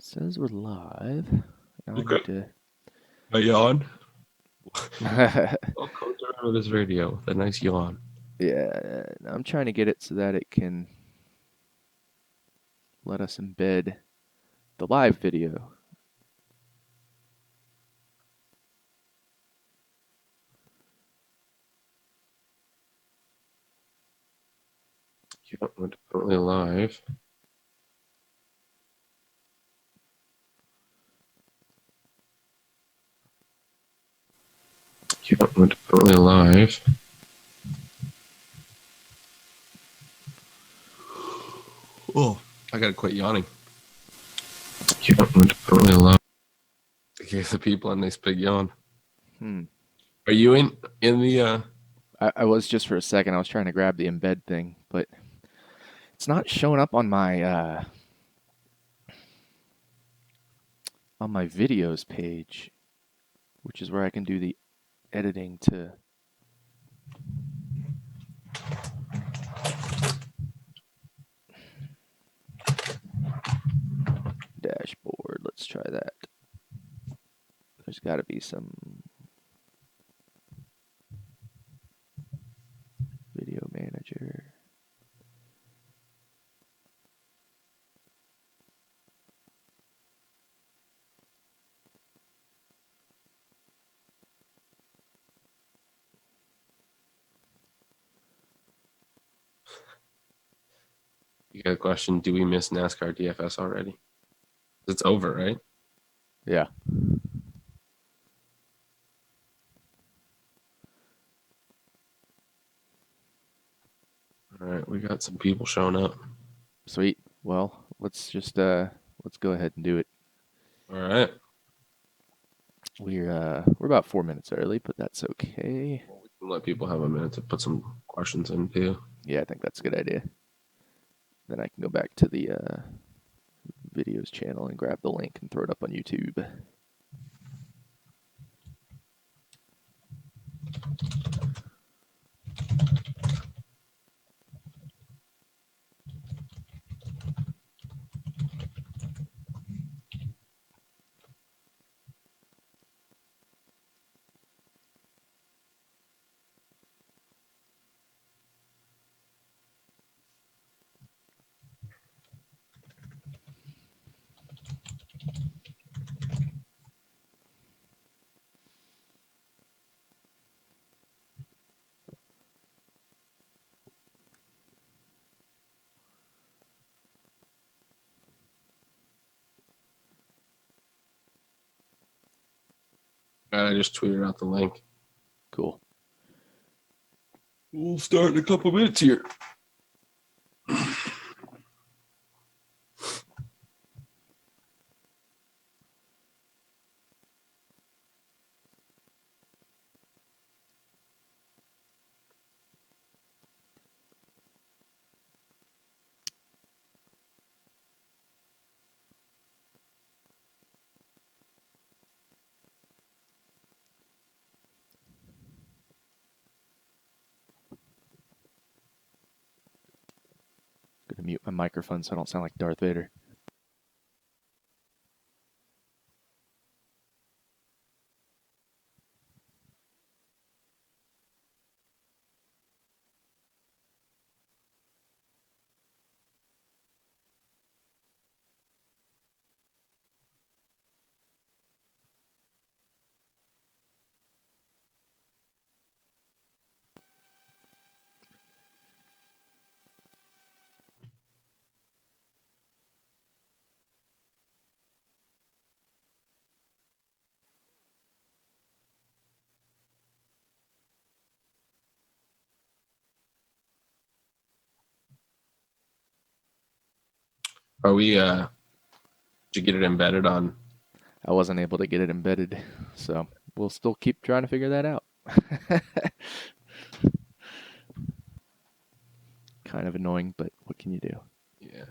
says we're live. Now Okay. I need A yawn. to. Welcome to RotoViz Radio with a nice yawn. Yeah, I'm trying to get it so that it can let us embed the live video. Yeah, we're definitely live. Yeah, we're definitely live. Oh, I gotta quit yawning. Yeah, we're definitely live. Give the people a nice big yawn. Are you in the? I was just for a second. I was trying to grab the embed thing, but it's not showing up on my videos page, which is where I can do the editing to. Dashboard. Let's try that. There's got to be some video manager. You got a question? Do we miss NASCAR DFS already? It's over, right? Yeah. All right, we got some people showing up. Sweet. Well, let's go ahead and do it. All right. We're about 4 minutes early, but that's okay. Well, we can let people have a minute to put some questions in too. Yeah, I think that's a good idea. Then I can go back to the videos channel and grab the link and throw it up on YouTube. All right, I just tweeted out the link. Cool. We'll start in a couple minutes here. Gonna mute my microphone so I don't sound like Darth Vader. Are we? Did you get it embedded on? I wasn't able to get it embedded, so we'll still keep trying to figure that out. Kind of annoying, but what can you do? Yeah.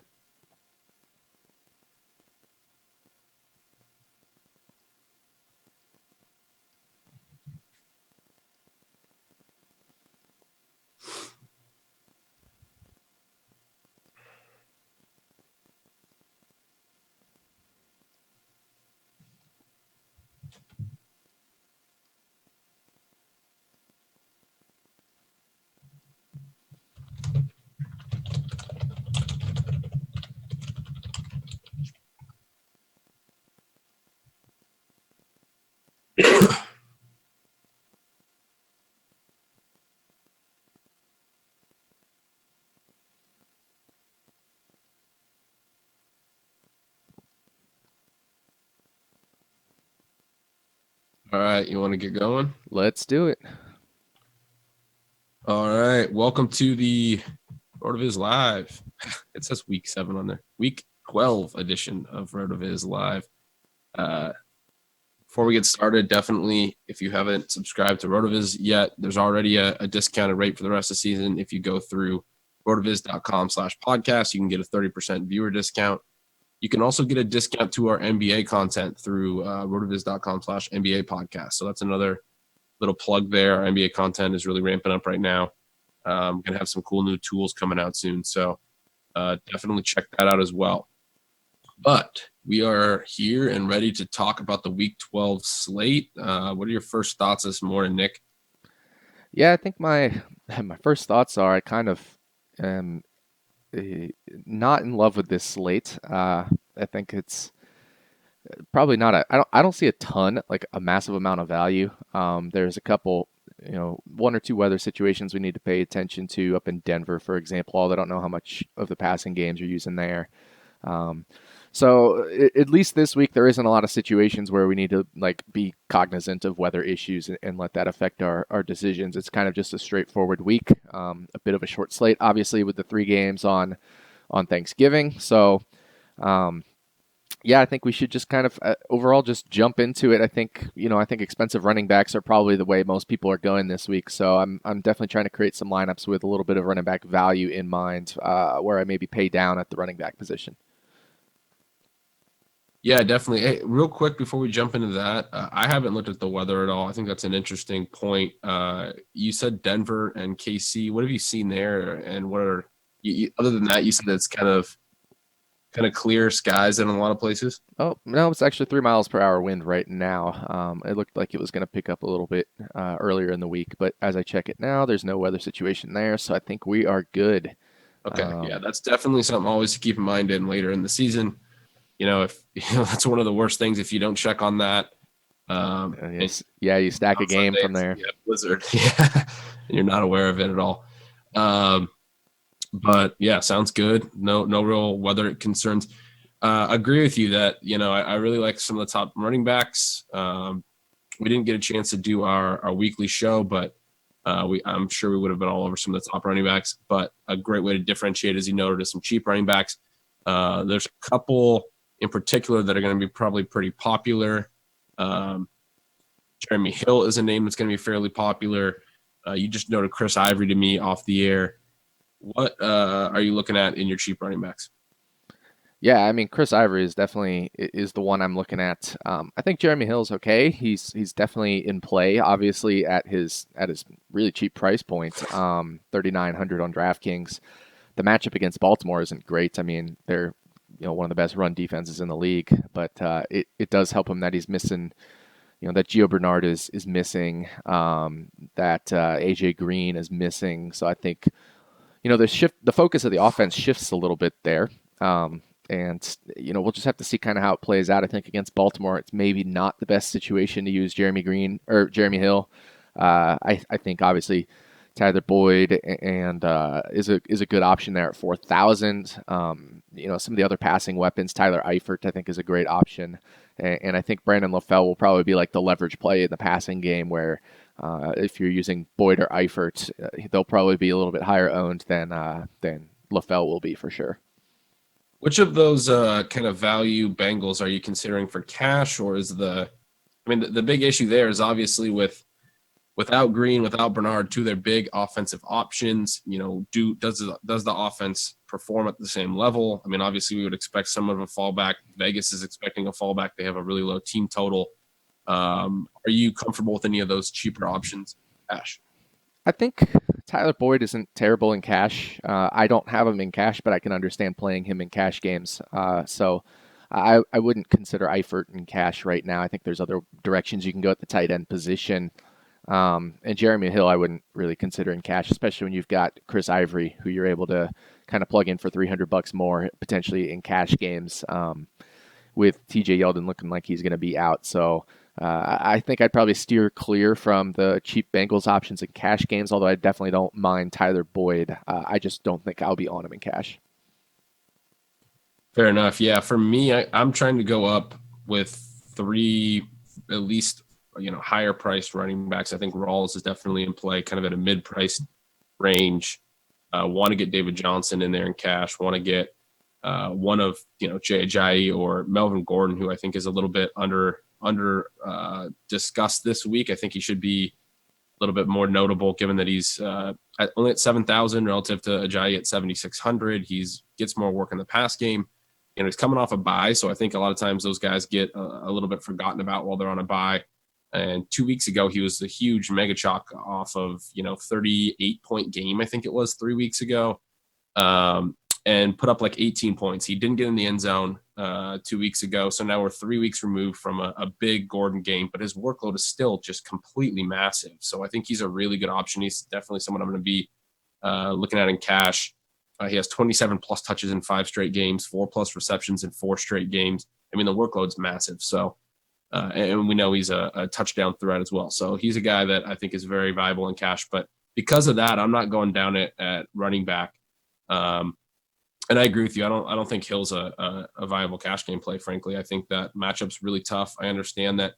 All right, you want to get going? Let's do it. All right, welcome to the RotoViz Live. It says week 7 on there. Week 12 edition of RotoViz Live. Before we get started, definitely, if you haven't subscribed to RotoViz yet, there's already a discounted rate for the rest of the season. If you go through rotoviz.com/podcast, you can get a 30% viewer discount. You can also get a discount to our NBA content through rotoviz.com/NBA podcast. So that's another little plug there. Our NBA content is really ramping up right now. Going to have some cool new tools coming out soon. So definitely check that out as well. But we are here and ready to talk about the Week 12 slate. What are your first thoughts this morning, Nick? Yeah, I think my first thoughts are I kind of am not in love with this slate. I think it's probably not I don't see a ton, like a massive amount of value. There's a couple, one or two weather situations we need to pay attention to up in Denver, for example. Although I don't know how much of the passing games you're using there. Um, at least this week, there isn't a lot of situations where we need to like be cognizant of weather issues and let that affect our decisions. It's kind of just a straightforward week, a bit of a short slate, obviously with the 3 games on Thanksgiving. So, yeah, I think we should just kind of overall just jump into it. I think expensive running backs are probably the way most people are going this week. So I'm definitely trying to create some lineups with a little bit of running back value in mind, where I maybe pay down at the running back position. Yeah, definitely. Hey, real quick before we jump into that, I haven't looked at the weather at all. I think that's an interesting point. You said Denver and KC. What have you seen there? And what are other than that? You said it's kind of clear skies in a lot of places. Oh, no, it's actually 3 miles per hour wind right now. It looked like it was going to pick up a little bit earlier in the week, but as I check it now, there's no weather situation there, so I think we are good. Okay, yeah, that's definitely something always to keep in mind in later in the season. If that's one of the worst things if you don't check on that. You stack a game Sundays, from there. Yeah, blizzard. Yeah, and you're not aware of it at all. But yeah, sounds good. No real weather concerns. Agree with you that I really like some of the top running backs. We didn't get a chance to do our weekly show, but I'm sure we would have been all over some of the top running backs. But a great way to differentiate, as you noted, is some cheap running backs. There's a couple in particular that are going to be probably pretty popular. Jeremy Hill is a name that's going to be fairly popular. You just noted Chris Ivory to me off the air. What are you looking at in your cheap running backs? Yeah, I mean Chris Ivory is definitely is the one I'm looking at. I think Jeremy Hill's okay. He's definitely in play. Obviously at his really cheap price point, 3,900 on DraftKings. The matchup against Baltimore isn't great. I mean they're one of the best run defenses in the league, but it does help him that he's missing. That Gio Bernard is missing. That AJ Green is missing. So I think the focus of the offense shifts a little bit there. And we'll just have to see kind of how it plays out. I think against Baltimore, it's maybe not the best situation to use Jeremy Hill. I think obviously Tyler Boyd and is a good option there at 4,000. Some of the other passing weapons, Tyler Eifert, I think is a great option, and I think Brandon LaFell will probably be like the leverage play in the passing game where. If you're using Boyd or Eifert, they'll probably be a little bit higher owned than LaFell will be for sure. Which of those kind of value Bengals are you considering for cash, or is the big issue there is obviously without Green, without Bernard, two of their big offensive options. Does the offense perform at the same level? I mean, obviously we would expect somewhat of a fallback. Vegas is expecting a fallback. They have a really low team total. Are you comfortable with any of those cheaper options, Ash? I think Tyler Boyd isn't terrible in cash. I don't have him in cash, but I can understand playing him in cash games. So I wouldn't consider Eifert in cash right now. I think there's other directions you can go at the tight end position. And Jeremy Hill, I wouldn't really consider in cash, especially when you've got Chris Ivory, who you're able to kind of plug in for $300 more potentially in cash games. With TJ Yeldon looking like he's going to be out, so. I think I'd probably steer clear from the cheap Bengals options in cash games, although I definitely don't mind Tyler Boyd. I just don't think I'll be on him in cash. Fair enough. Yeah, for me, I'm trying to go up with 3 at least higher priced running backs. I think Rawls is definitely in play, kind of at a mid priced range. Want to get David Johnson in there in cash. Want to get one of Jay Ajayi or Melvin Gordon, who I think is a little bit under discussed this week. I think he should be a little bit more notable, given that he's only at 7,000 relative to Ajayi at 7,600. He's gets more work in the pass game. He's coming off a bye, so I think a lot of times those guys get a little bit forgotten about while they're on a bye. And 2 weeks ago, he was a huge mega chalk off of 38-point game, I think it was 3 weeks ago, and put up like 18 points. He didn't get in the end zone 2 weeks ago, so now we're 3 weeks removed from a big Gordon game, but his workload is still just completely massive. So I think he's a really good option. He's definitely someone I'm going to be looking at in cash. He has 27 plus touches in 5 straight games, 4 plus receptions in 4 straight games. I mean, the workload's massive. So, and we know he's a touchdown threat as well. So he's a guy that I think is very viable in cash. But because of that, I'm not going down at running back. And I agree with you. I don't think Hill's a viable cash game play. Frankly, I think that matchup's really tough. I understand that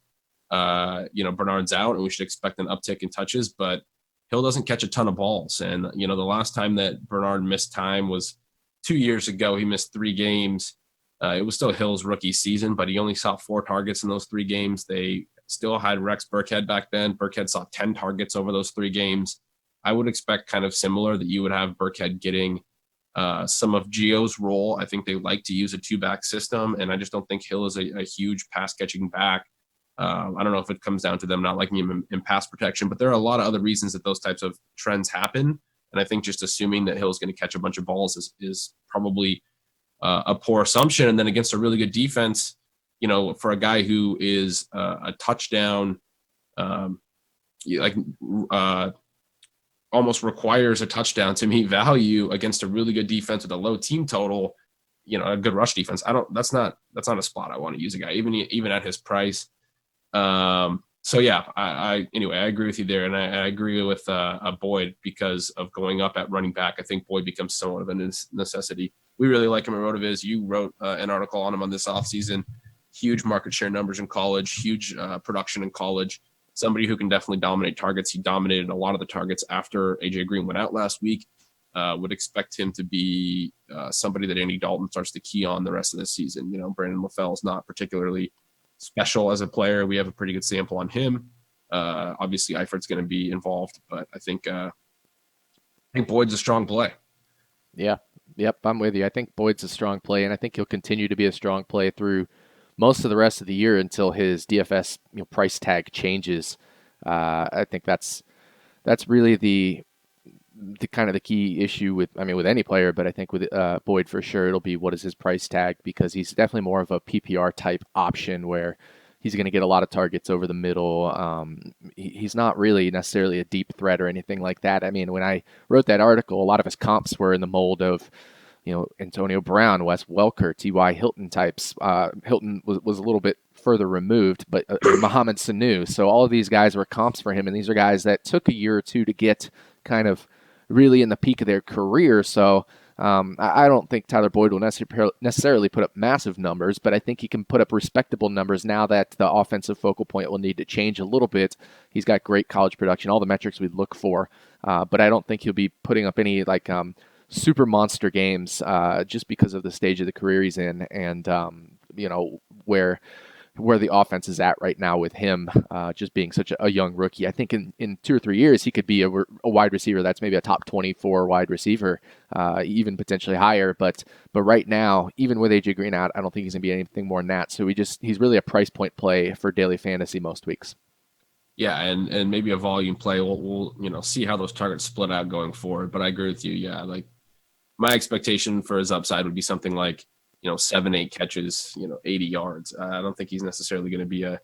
Bernard's out, and we should expect an uptick in touches, but Hill doesn't catch a ton of balls. And, the last time that Bernard missed time was 2 years ago. He missed 3 games. It was still Hill's rookie season, but he only saw 4 targets in those 3 games. They still had Rex Burkhead back then. Burkhead saw 10 targets over those 3 games. I would expect kind of similar, that you would have Burkhead getting some of Gio's role. I think they like to use a 2-back system, and I just don't think Hill is a huge pass-catching back. I don't know if it comes down to them not liking him in pass protection, but there are a lot of other reasons that those types of trends happen. And I think just assuming that Hill's going to catch a bunch of balls is probably a poor assumption. And then against a really good defense, for a guy who is a touchdown, almost requires a touchdown to meet value against a really good defense with a low team total, a good rush defense. That's not a spot I want to use a guy, even at his price. So yeah, I agree with you there. And I agree with Boyd because of going up at running back. I think Boyd becomes somewhat of a necessity. We really like him at RotoViz. You wrote an article on him on this offseason. Huge market share numbers in college, huge production in college. Somebody who can definitely dominate targets. He dominated a lot of the targets after AJ Green went out last week. Would expect him to be somebody that Andy Dalton starts to key on the rest of the season. Brandon LaFell is not particularly special as a player. We have a pretty good sample on him. Obviously, Eifert's going to be involved, but I think Boyd's a strong play. Yeah. Yep, I'm with you. I think Boyd's a strong play, and I think he'll continue to be a strong play through most of the rest of the year until his DFS price tag changes. I think that's really the kind of the key issue with any player, but I think with Boyd for sure, it'll be what is his price tag, because he's definitely more of a PPR type option where he's going to get a lot of targets over the middle. He's not really necessarily a deep threat or anything like that. I mean, when I wrote that article, a lot of his comps were in the mold of Antonio Brown, Wes Welker, T.Y. Hilton types. Hilton was a little bit further removed, but Mohamed Sanu. So all of these guys were comps for him, and these are guys that took a year or two to get kind of really in the peak of their career. So I don't think Tyler Boyd will necessarily put up massive numbers, but I think he can put up respectable numbers now that the offensive focal point will need to change a little bit. He's got great college production, all the metrics we'd look for, but I don't think he'll be putting up any super monster games just because of the stage of the career he's in, and where the offense is at right now with him just being such a young rookie. I think in 2 or 3 years he could be a wide receiver that's maybe a top 24 wide receiver, even potentially higher. But right now, even with AJ Green out, I don't think he's going to be anything more than that. So he's really a price point play for daily fantasy most weeks. Yeah, and maybe a volume play. We'll see how those targets split out going forward. But I agree with you. Yeah, my expectation for his upside would be something like 7-8 catches, 80 yards. I don't think he's necessarily going to be a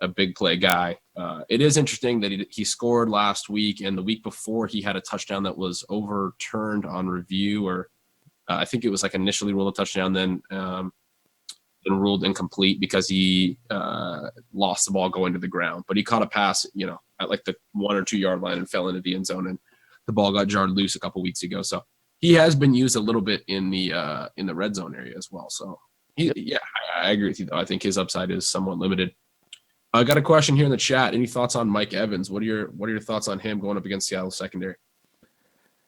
big play guy. It is interesting that he scored last week, and the week before he had a touchdown that was overturned on review, or I think it was initially ruled a touchdown, then ruled incomplete because he lost the ball going to the ground. But he caught a pass, at the 1 or 2 yard line and fell into the end zone, and the ball got jarred loose a couple weeks ago. So he has been used a little bit in the red zone area as well. So I agree with you though. I think his upside is somewhat limited. I got a question here in the chat. Any thoughts on Mike Evans? What are your thoughts on him going up against Seattle secondary?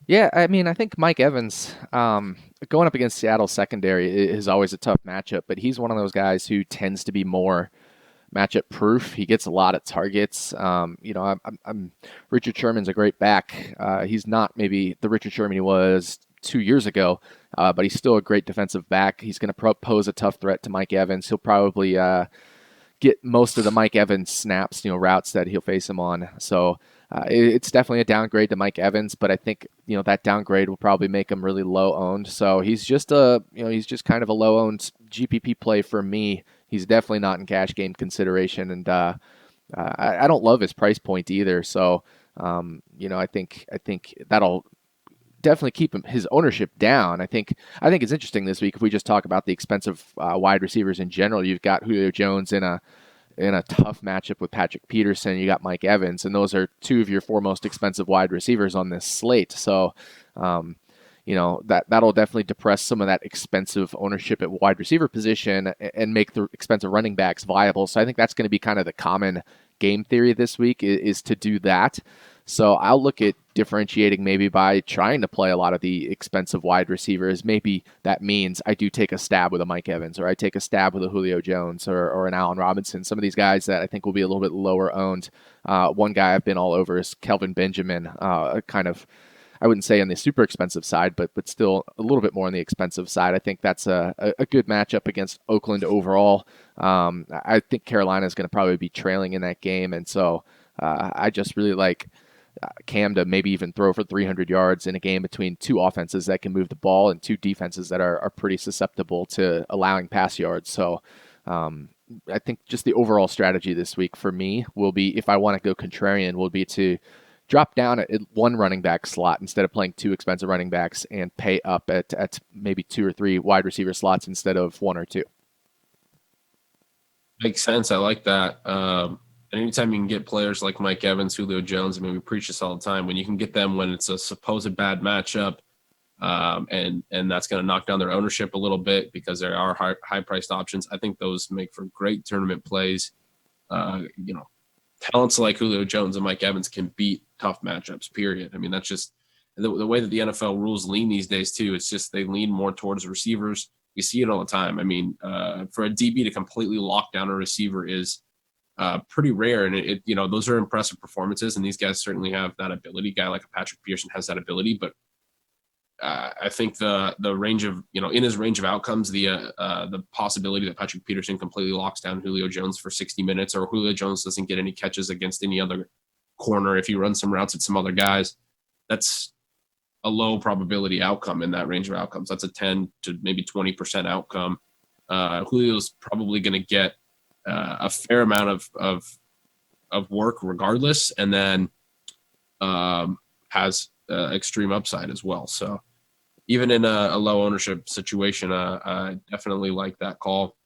Yeah, I mean, I think Mike Evans going up against Seattle secondary is always a tough matchup, but he's one of those guys who tends to be more matchup proof. He gets a lot of targets. Richard Sherman's a great back. He's not maybe the Richard Sherman he was 2 years ago, but he's still a great defensive back. He's going to pose a tough threat to Mike Evans. He'll probably get most of the Mike Evans snaps, routes that he'll face him on. So it's definitely a downgrade to Mike Evans, but I think that downgrade will probably make him really low owned. So he's just kind of a low owned GPP play for me. He's definitely not in cash game consideration, and I don't love his price point either. So I think that'll definitely keep his ownership down. I think it's interesting this week if we just talk about the expensive wide receivers in general. You've got Julio Jones in a tough matchup with Patrick Peterson. You got Mike Evans, and those are two of your four most expensive wide receivers on this slate. So, that'll definitely depress some of that expensive ownership at wide receiver position and make the expensive running backs viable. So I think that's going to be kind of the common game theory this week is to do that. So I'll look at differentiating maybe by trying to play a lot of the expensive wide receivers. Maybe that means I do take a stab with a Mike Evans, or I take a stab with a Julio Jones, or an Allen Robinson. Some of these guys that I think will be a little bit lower owned. One guy I've been all over is Kelvin Benjamin, kind of, I wouldn't say on the super expensive side, but still a little bit more on the expensive side. I think that's a good matchup against Oakland overall. I think Carolina is going to probably be trailing in that game, and so I just really like Cam to maybe even throw for 300 yards in a game between two offenses that can move the ball and two defenses that are pretty susceptible to allowing pass yards. So I think just the overall strategy this week for me will be, if I want to go contrarian, will be to drop down at one running back slot instead of playing two expensive running backs and pay up at maybe two or three wide receiver slots instead of one or two. Makes sense. I like that. And anytime you can get players like Mike Evans, Julio Jones, I mean, we preach this all the time. When you can get them when it's a supposed bad matchup, and that's going to knock down their ownership a little bit because there are high priced options. I think those make for great tournament plays. Talents like Julio Jones and Mike Evans can beat tough matchups. Period. I mean, that's just the way that the NFL rules lean these days too. It's just they lean more towards receivers. You see it all the time. I mean, for a DB to completely lock down a receiver is pretty rare, and those are impressive performances, and these guys certainly have that ability. A guy like a Patrick Peterson has that ability, but I think the range of in his range of outcomes, the possibility that Patrick Peterson completely locks down Julio Jones for 60 minutes, or Julio Jones doesn't get any catches against any other corner if he runs some routes at some other guys, that's a low probability outcome in that range of outcomes. That's a 10 to maybe 20% outcome. Julio's probably going to get a fair amount of work regardless, and then has extreme upside as well. So even in a low ownership situation, I definitely like that call.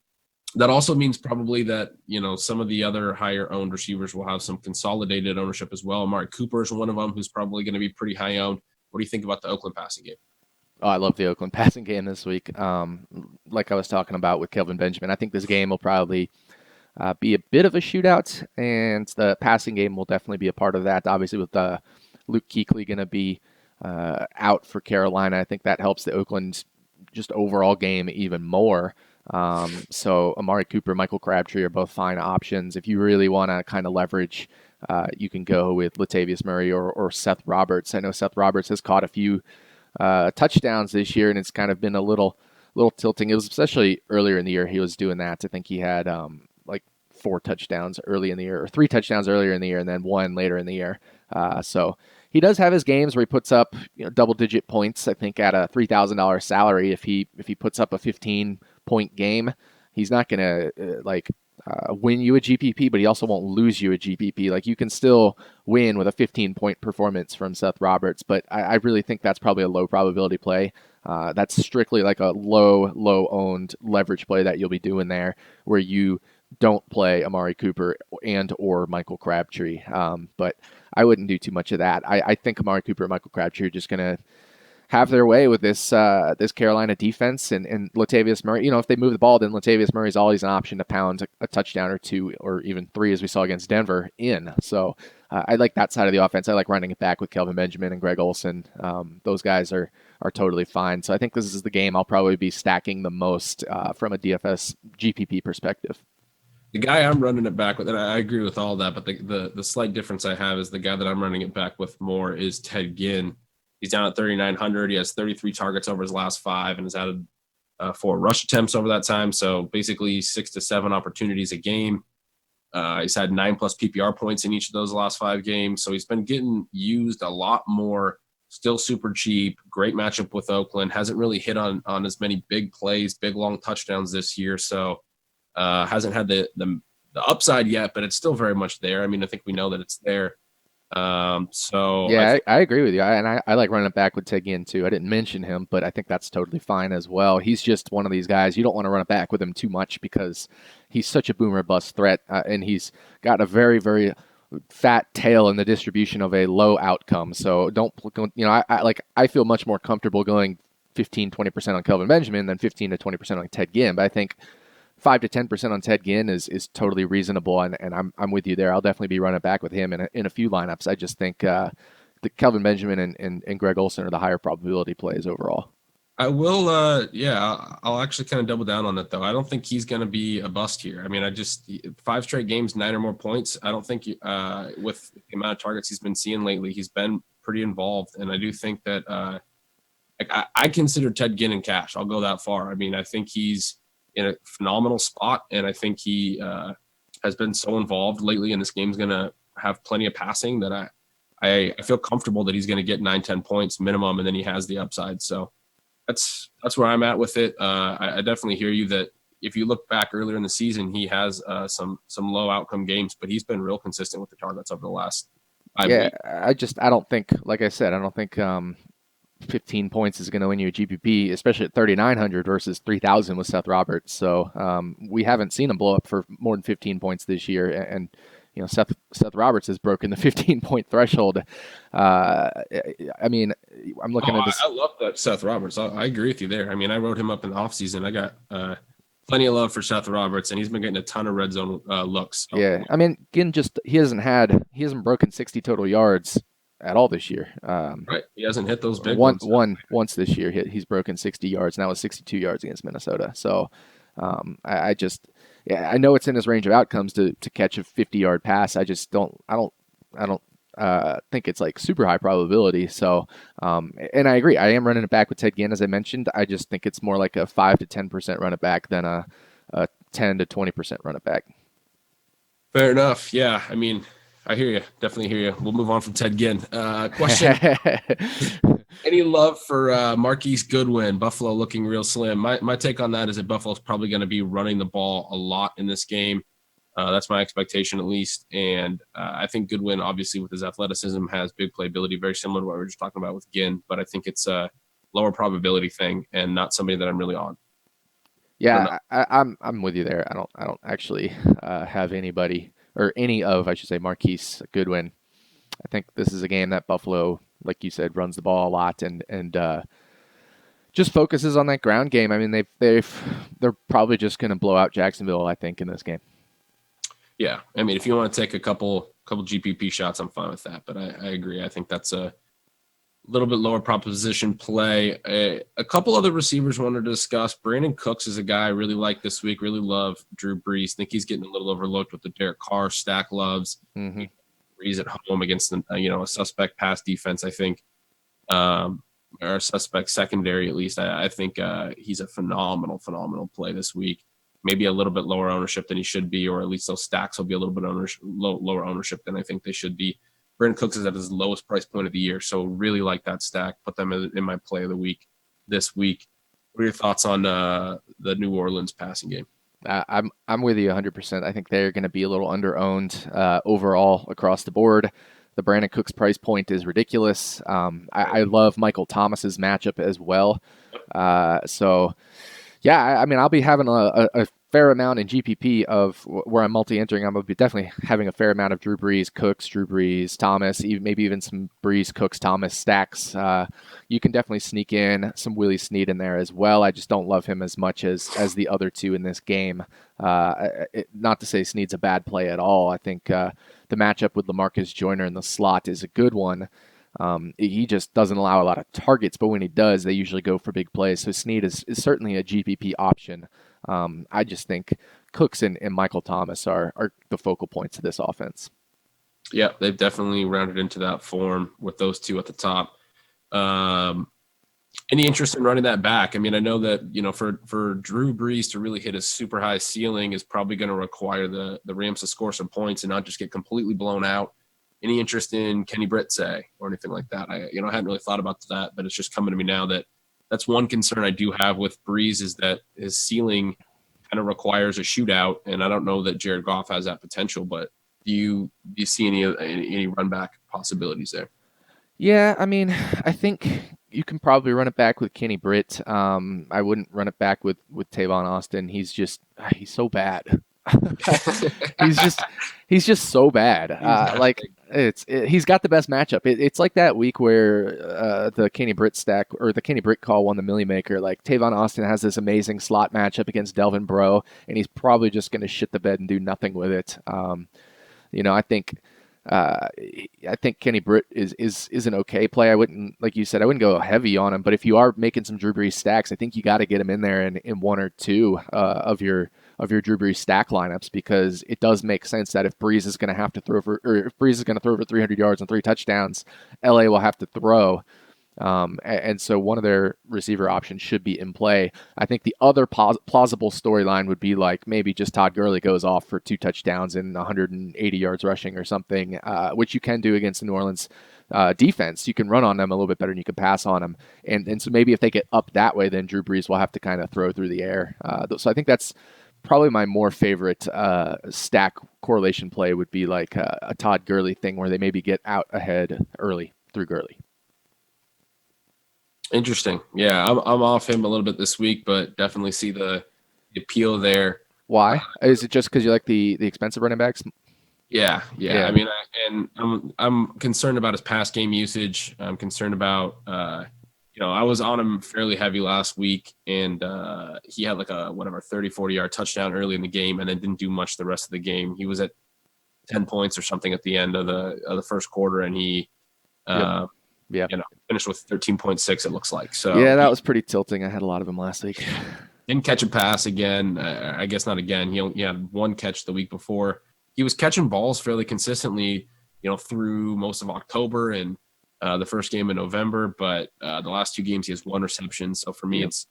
That also means probably that some of the other higher owned receivers will have some consolidated ownership as well. Amari Cooper is one of them who's probably going to be pretty high owned. What do you think about the Oakland passing game? Oh, I love the Oakland passing game this week. Like I was talking about with Kelvin Benjamin, I think this game will probably be a bit of a shootout, and the passing game will definitely be a part of that. Obviously, with Luke Kuechly going to be out for Carolina, I think that helps the Oakland just overall game even more. So Amari Cooper, Michael Crabtree are both fine options. If you really want to kind of leverage, you can go with Latavius Murray or Seth Roberts. I know Seth Roberts has caught a few touchdowns this year, and it's kind of been a little tilting. It was especially earlier in the year he was doing that. I think he had like 4 touchdowns early in the year, or 3 touchdowns earlier in the year, and then 1 later in the year. So he does have his games where he puts up double-digit points. I think at a $3,000 salary, if he puts up a 15-point game, he's not going to win you a GPP, but he also won't lose you a GPP. Like, you can still win with a 15-point performance from Seth Roberts, but I really think that's probably a low probability play. That's strictly like a low owned leverage play that you'll be doing there, where you don't play Amari Cooper and or Michael Crabtree. But I wouldn't do too much of that. I think Amari Cooper and Michael Crabtree are just going to have their way with this Carolina defense and Latavius Murray. If they move the ball, then Latavius Murray's always an option to pound a touchdown or two or even three, as we saw against Denver in. So I like that side of the offense. I like running it back with Kelvin Benjamin and Greg Olsen. Those guys are totally fine. So I think this is the game I'll probably be stacking the most from a DFS GPP perspective. The guy I'm running it back with, and I agree with all that, but the slight difference I have is the guy that I'm running it back with more is Ted Ginn. He's down at 3,900. He has 33 targets over his last 5 and has added 4 rush attempts over that time. So basically 6 to 7 opportunities a game. He's had 9+ PPR points in each of those last 5 games. So he's been getting used a lot more, still super cheap. Great matchup with Oakland. Hasn't really hit on as many big plays, big long touchdowns this year. So hasn't had the upside yet, but it's still very much there. I mean, I think we know that it's there. So yeah, I agree with you. I like running it back with Ted Ginn too. I didn't mention him, but I think that's totally fine as well. He's just one of these guys. You don't want to run it back with him too much because he's such a boomer bust threat, and he's got a very, very fat tail in the distribution of a low outcome. So don't, I feel much more comfortable going 15-20% on Kelvin Benjamin than 15 to 20% on Ted Ginn. But I think 5 to 10% on Ted Ginn is totally reasonable, and I'm with you there. I'll definitely be running back with him in a few lineups. I just think the Kelvin Benjamin and Greg Olsen are the higher probability plays overall. I will, I'll actually kind of double down on that, though. I don't think he's going to be a bust here. I mean, 5 straight games, 9 or more points. I don't think with the amount of targets he's been seeing lately, he's been pretty involved. And I do think that I consider Ted Ginn in cash. I'll go that far. I mean, I think he's in a phenomenal spot, and I think he has been so involved lately, and this game's going to have plenty of passing that I feel comfortable that he's going to get 9-10 points minimum, and then he has the upside. So that's where I'm at with it. I definitely hear you that if you look back earlier in the season, he has some low outcome games, but he's been real consistent with the targets over the last 5 weeks. I don't think, like I said, I don't think 15 points is going to win you a GPP, especially at 3,900 versus 3,000 with Seth Roberts. So we haven't seen him blow up for more than 15 points this year, and Seth Roberts has broken the 15-point threshold. I mean, I'm looking at this. I love that Seth Roberts. I agree with you there. I mean, I wrote him up in the offseason. I got plenty of love for Seth Roberts, and he's been getting a ton of red zone looks. So. Yeah, I mean, again, he hasn't broken 60 total yards at all this year. Right, he hasn't hit those big ones. Once this year, he's broken 60 yards, and that was 62 yards against Minnesota. So I know it's in his range of outcomes to catch a 50-yard pass. I just don't think it's like super high probability. So, and I agree. I am running it back with Ted Ginn, as I mentioned. I just think it's more like a 5 to 10% run it back than a 10 to 20% run it back. Fair enough. Yeah, I mean, I hear you. Definitely hear you. We'll move on from Ted Ginn. Question. Any love for Marquise Goodwin? Buffalo looking real slim. My take on that is that Buffalo's probably going to be running the ball a lot in this game. That's my expectation, at least. And I think Goodwin, obviously, with his athleticism, has big playability, very similar to what we were just talking about with Ginn. But I think it's a lower probability thing and not somebody that I'm really on. Yeah, I'm with you there. I don't actually have anybody or any of, I should say, Marquise Goodwin. I think this is a game that Buffalo, like you said, runs the ball a lot and just focuses on that ground game. I mean, they're probably just going to blow out Jacksonville, I think, in this game. Yeah, I mean, if you want to take a couple GPP shots, I'm fine with that. But I agree. I think that's a little bit lower proposition play. A couple other receivers wanted to discuss. Brandon Cooks is a guy I really like this week. Really love Drew Brees. Think he's getting a little overlooked with the Derek Carr stack loves. Mm-hmm. Brees at home against a suspect pass defense. I think, or a suspect secondary at least. I think he's a phenomenal play this week. Maybe a little bit lower ownership than he should be, or at least those stacks will be a little bit lower ownership than I think they should be. Brandon Cooks is at his lowest price point of the year, so really like that stack. Put them in my play of the week this week. What are your thoughts on the New Orleans passing game? I'm with you 100%. I think they're going to be a little under-owned overall across the board. The Brandon Cooks price point is ridiculous. I love Michael Thomas's matchup as well. So, yeah, I mean, I'll be having a fair amount in GPP of where I'm multi-entering. I'm going to be definitely having a fair amount of Drew Brees, Cooks, Drew Brees, Thomas, even, maybe even some Brees, Cooks, Thomas stacks. You can definitely sneak in some Willie Snead in there as well. I just don't love him as much as the other two in this game. Not to say Snead's a bad play at all. I think the matchup with LaMarcus Joyner in the slot is a good one. He just doesn't allow a lot of targets, but when he does, they usually go for big plays. So Snead is certainly a GPP option. I just think Cooks and Michael Thomas are the focal points of this offense. Yeah, they've definitely rounded into that form with those two at the top. Any interest in running that back? I mean, I know that, for Drew Brees to really hit a super high ceiling is probably going to require the Rams to score some points and not just get completely blown out. Any interest in Kenny Britt, say, or anything like that? I hadn't really thought about that, but it's just coming to me now that that's one concern I do have with Brees is that his ceiling kind of requires a shootout, and I don't know that Jared Goff has that potential. But do you see any run back possibilities there? Yeah, I mean, I think you can probably run it back with Kenny Britt. I wouldn't run it back with Tavon Austin. He's so bad. he's just he's just so bad. He's got the best matchup. It's like that week where the Kenny Britt stack or the Kenny Britt call won the Millie Maker. Like Tavon Austin has this amazing slot matchup against Delvin Breaux, and he's probably just going to shit the bed and do nothing with it. I think. I think Kenny Britt is an okay play. I wouldn't, like you said, I wouldn't go heavy on him. But if you are making some Drew Brees stacks, I think you got to get him in there in one or two of your Drew Brees stack lineups, because it does make sense that if Brees is going to have to throw if Brees is going to throw for 300 yards and 3 touchdowns, LA will have to throw. And so one of their receiver options should be in play. I think the other plausible storyline would be like maybe just Todd Gurley goes off for 2 touchdowns and 180 yards rushing or something, which you can do against the New Orleans defense. You can run on them a little bit better than you can pass on them. And so maybe if they get up that way, then Drew Brees will have to kind of throw through the air. So I think that's probably my more favorite stack correlation play would be like a Todd Gurley thing where they maybe get out ahead early through Gurley. Interesting. Yeah, I'm off him a little bit this week, but definitely see the appeal there. Why? Is it just because you like the expensive running backs? Yeah. I mean, I'm concerned about his pass game usage. I'm concerned about, I was on him fairly heavy last week, and he had like a 30-40 yard touchdown early in the game, and then didn't do much the rest of the game. He was at 10 points or something at the end of the first quarter, and he. Finished with 13.6, it looks like. So yeah, that was pretty tilting. I had a lot of them last week. Didn't catch a pass again. I guess not again. He had one catch the week before. He was catching balls fairly consistently, through most of October and the first game in November. But the last 2 games, he has 1 reception. So for me, it's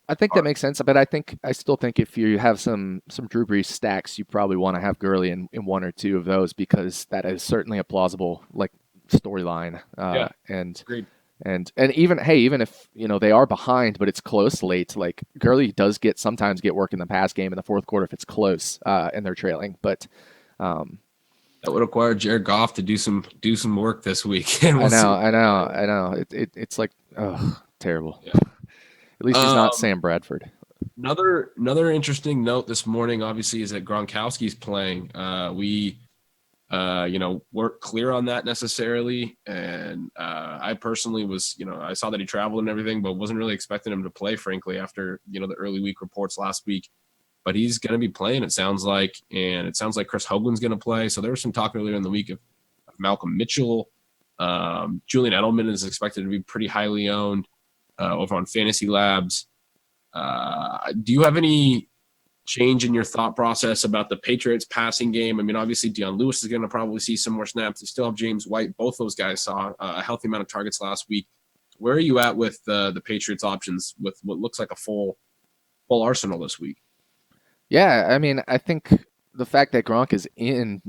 I think that makes sense. But I still think if you have some Drew Brees stacks, you probably want to have Gurley in 1 or 2 of those, because that is certainly a plausible storyline. And agreed. And even if they are behind, but it's close late, like Gurley does sometimes get work in the pass game in the fourth quarter if it's close and they're trailing. But that would require Jared Goff to do some work this week. I know. It's like, terrible. Yeah. At least he's not Sam Bradford. Another interesting note this morning, obviously, is that Gronkowski's playing. We weren't clear on that necessarily. And I personally was, I saw that he traveled and everything, but wasn't really expecting him to play, frankly, after, the early week reports last week. But he's going to be playing, it sounds like. And it sounds like Chris Hoagland's going to play. So there was some talk earlier in the week of Malcolm Mitchell. Julian Edelman is expected to be pretty highly owned over on Fantasy Labs. Do you have any change in your thought process about the Patriots passing game? I mean, obviously Deion Lewis is going to probably see some more snaps. They still have James White. Both those guys saw a healthy amount of targets last week. Where are you at with the Patriots options with what looks like a full arsenal this week? Yeah, I mean, I think the fact that Gronk is in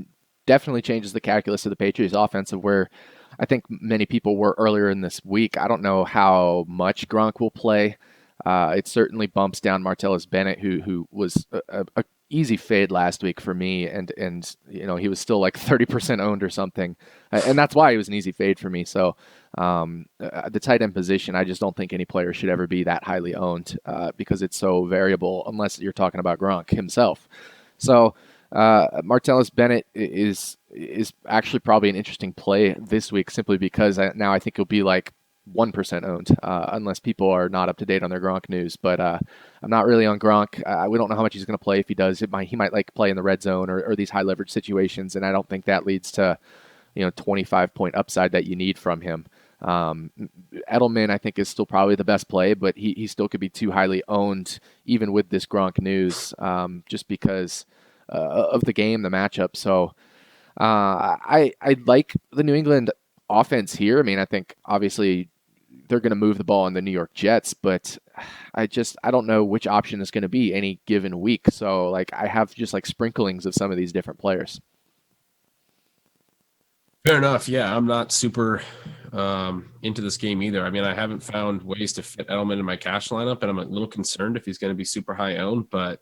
definitely changes the calculus of the Patriots offense, of where I think many people were earlier in this week. I don't know how much Gronk will play. It certainly bumps down Martellus Bennett, who was a easy fade last week for me, and he was still like 30% owned or something, and that's why he was an easy fade for me. So the tight end position, I just don't think any player should ever be that highly owned because it's so variable, unless you're talking about Gronk himself. So Martellus Bennett is actually probably an interesting play this week, simply because now I think he'll be like 1% owned, unless people are not up to date on their Gronk news. But I'm not really on Gronk. We don't know how much he's going to play. If he does, he might like play in the red zone or these high leverage situations, and I don't think that leads to 25-point upside that you need from him. Edelman, I think, is still probably the best play, but he still could be too highly owned, even with this Gronk news, just because of the game, the matchup. So I like the New England offense here. I mean, I think obviously they're going to move the ball on the New York Jets, but I don't know which option is going to be any given week. So like I have just like sprinklings of some of these different players. Fair enough. Yeah, I'm not super into this game either. I mean, I haven't found ways to fit Edelman in my cash lineup, and I'm a little concerned if he's going to be super high owned. But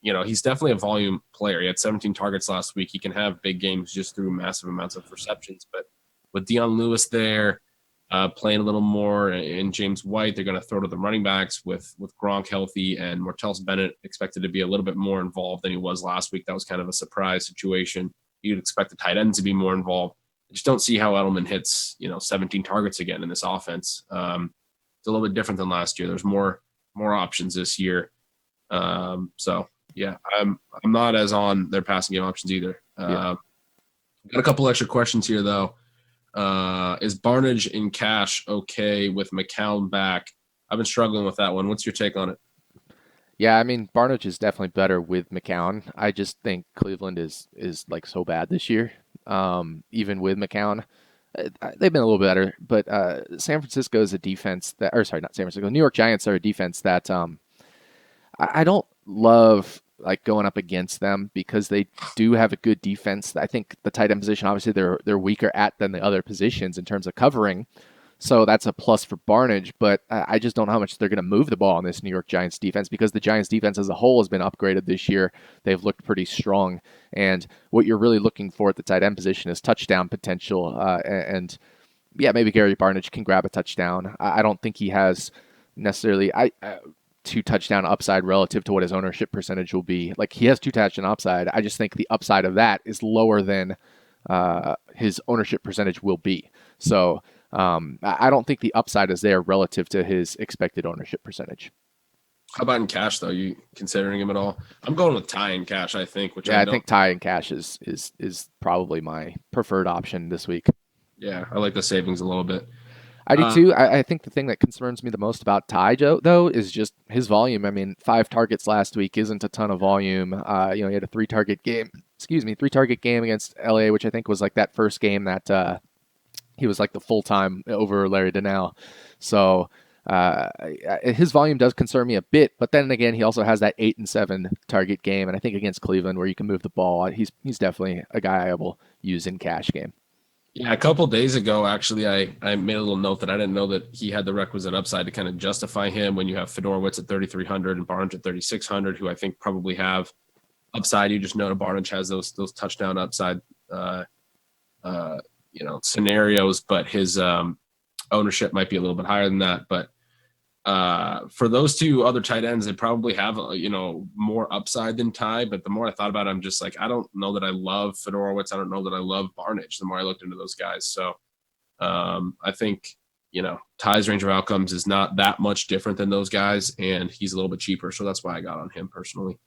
he's definitely a volume player. He had 17 targets last week. He can have big games just through massive amounts of receptions. But with Deion Lewis there, playing a little more, and James White, they're going to throw to the running backs with Gronk healthy, and Martellus Bennett expected to be a little bit more involved than he was last week. That was kind of a surprise situation. You'd expect the tight end to be more involved. I just don't see how Edelman hits 17 targets again in this offense. It's a little bit different than last year. There's more options this year. So yeah, I'm not as on their passing game options either. Got a couple extra questions here though. Is Barnage in cash okay with McCown back? I've been struggling with that one. What's your take on it? Yeah, I mean Barnage is definitely better with McCown. I just think Cleveland is like so bad this year. Even with McCown, they've been a little better, but San Francisco is a defense that, or sorry, not San Francisco. New York Giants are a defense that I don't love like going up against them because they do have a good defense. I think the tight end position, obviously, they're weaker at than the other positions in terms of covering. So that's a plus for Barnage, but I just don't know how much they're going to move the ball on this New York Giants defense because the Giants defense as a whole has been upgraded this year. They've looked pretty strong. And what you're really looking for at the tight end position is touchdown potential. And yeah, maybe Gary Barnage can grab a touchdown. I don't think he has necessarily two touchdown upside relative to what his ownership percentage will be. Like he has two touchdown upside. I just think the upside of that is lower than his ownership percentage will be. So I don't think the upside is there relative to his expected ownership percentage. How about in cash though? You considering him at all? I'm going with Ty in cash. I think, which Yeah, I think Ty in cash is probably my preferred option this week. Yeah, I like the savings a little bit. I do too. I think the thing that concerns me the most about Ty, Joe, though, is just his volume. I mean, 5 targets last week isn't a ton of volume. He had a 3-target game. 3-target game against LA, which I think was like that first game that he was like the full time over Larry Donnell. So his volume does concern me a bit. But then again, he also has that 8 and 7 target game, and I think against Cleveland where you can move the ball, he's definitely a guy I will use in cash game. Yeah, a couple days ago, actually, I made a little note that I didn't know that he had the requisite upside to kind of justify him when you have Fedorowicz at 3,300 and Barnes at 3,600, who I think probably have upside. You just know that Barnes has those touchdown upside, scenarios, but his ownership might be a little bit higher than that. But for those two other tight ends, they probably have more upside than Ty. But the more I thought about it, I'm just like, I don't know that I love Fedorowicz. I don't know that I love Barnage. The more I looked into those guys, so I think Ty's range of outcomes is not that much different than those guys, and he's a little bit cheaper, so that's why I got on him personally.